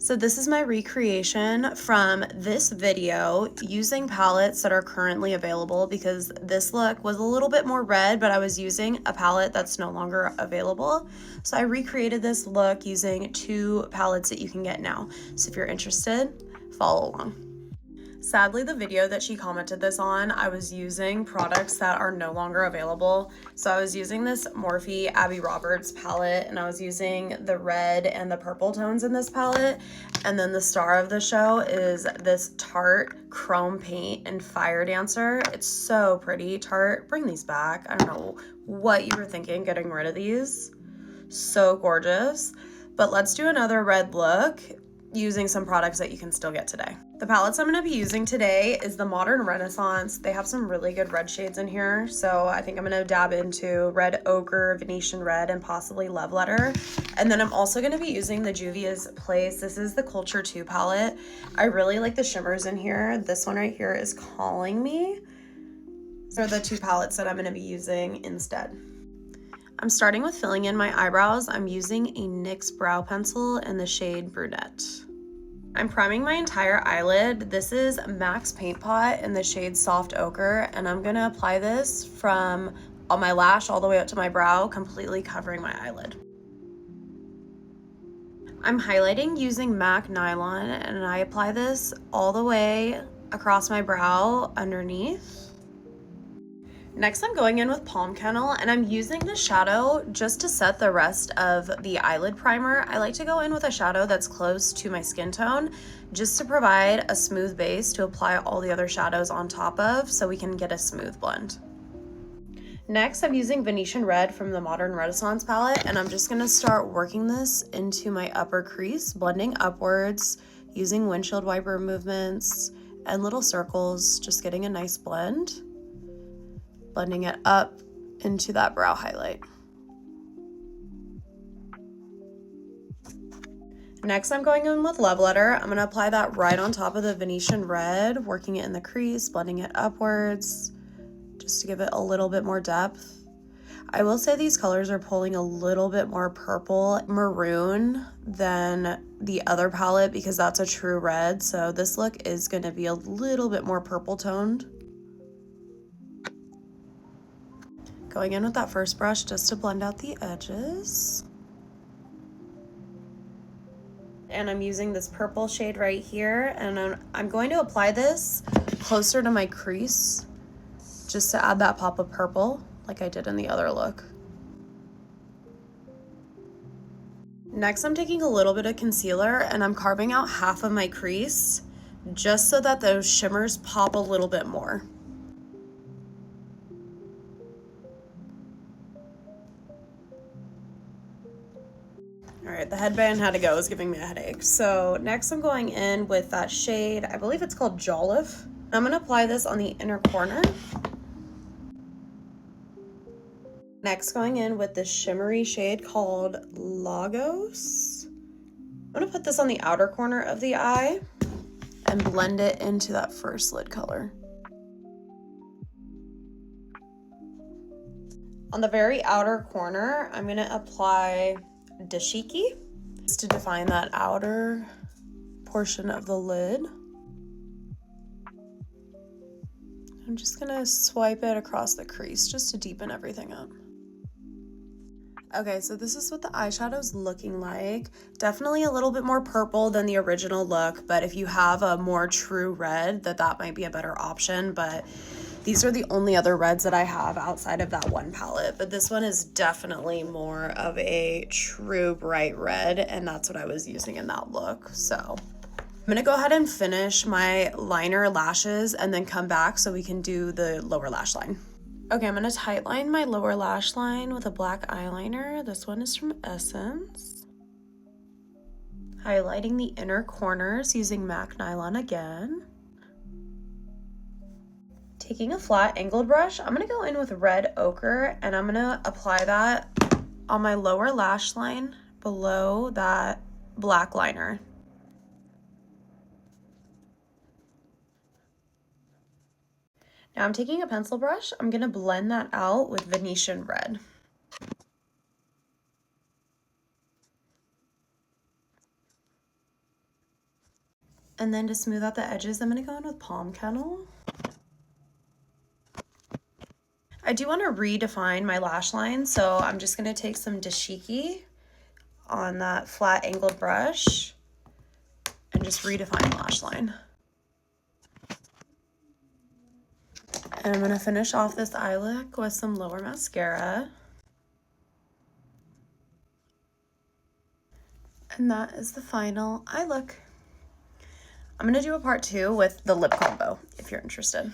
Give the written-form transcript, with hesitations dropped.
So this is my recreation from this video using palettes that are currently available because this look was a little bit more red, but I was using a palette that's no longer available. So I recreated this look using two palettes that you can get now. So if you're interested, follow along. Sadly, the video that she commented this on, I was using products that are no longer available. So I was using this Morphe Abby Roberts palette, and I was using the red and the purple tones in this palette. And then the star of the show is this Tarte Chrome Paint and Fire Dancer. It's so pretty. Tarte, bring these back. I don't know what you were thinking getting rid of these. So gorgeous. But let's do another red look using some products that you can still get today. The palettes I'm going to be using today is the Modern Renaissance. They have some really good red shades in here, so I think I'm going to dab into Red Ochre, Venetian Red, and possibly Love Letter. And then I'm also going to be using the Juvia's Place. This is the Culture 2 palette. I really like the shimmers in here. This one right here is Calling Me. These are the two palettes that I'm going to be using instead. I'm starting with filling in my eyebrows. I'm using a NYX brow pencil in the shade Brunette. I'm priming my entire eyelid. This is MAC's Paint Pot in the shade Soft Ochre, and I'm gonna apply this from on my lash all the way up to my brow, completely covering my eyelid. I'm highlighting using MAC Nylon, and I apply this all the way across my brow underneath. Next, I'm going in with Palm Kennel, and I'm using the shadow just to set the rest of the eyelid primer. I like to go in with a shadow that's close to my skin tone, just to provide a smooth base to apply all the other shadows on top of, so we can get a smooth blend. Next, I'm using Venetian Red from the Modern Renaissance palette, and I'm just gonna start working this into my upper crease, blending upwards, using windshield wiper movements and little circles, just getting a nice blend. Blending it up into that brow highlight. Next, I'm going in with Love Letter. I'm gonna apply that right on top of the Venetian Red, working it in the crease, blending it upwards, just to give it a little bit more depth. I will say these colors are pulling a little bit more purple maroon than the other palette because that's a true red. So this look is gonna be a little bit more purple toned. Going in with that first brush just to blend out the edges. And I'm using this purple shade right here, and I'm going to apply this closer to my crease just to add that pop of purple like I did in the other look. Next, I'm taking a little bit of concealer and I'm carving out half of my crease just so that those shimmers pop a little bit more. All right, the headband had to go, it was giving me a headache. So next I'm going in with that shade, I believe it's called Jolliffe. I'm gonna apply this on the inner corner. Next, going in with this shimmery shade called Lagos. I'm gonna put this on the outer corner of the eye and blend it into that first lid color. On the very outer corner, I'm gonna apply Dashiki just to define that outer portion of the lid. I'm just gonna swipe it across the crease just to deepen everything up. Okay, so this is what the eyeshadow's looking like. Definitely a little bit more purple than the original look, but if you have a more true red, that might be a better option, but these are the only other reds that I have outside of that one palette, but this one is definitely more of a true bright red, and that's what I was using in that look. So I'm gonna go ahead and finish my liner lashes and then come back so we can do the lower lash line. Okay, I'm gonna tightline my lower lash line with a black eyeliner. This one is from Essence. Highlighting the inner corners using MAC Nylon again. Taking a flat angled brush, I'm gonna go in with Red Ochre and I'm gonna apply that on my lower lash line below that black liner. Now I'm taking a pencil brush, I'm gonna blend that out with Venetian Red. And then to smooth out the edges, I'm gonna go in with Palm Kennel. I do want to redefine my lash line, so I'm just gonna take some dashiki on that flat angled brush and just redefine the lash line. And I'm gonna finish off this eye look with some lower mascara. And that is the final eye look. I'm gonna do a part 2 with the lip combo if you're interested.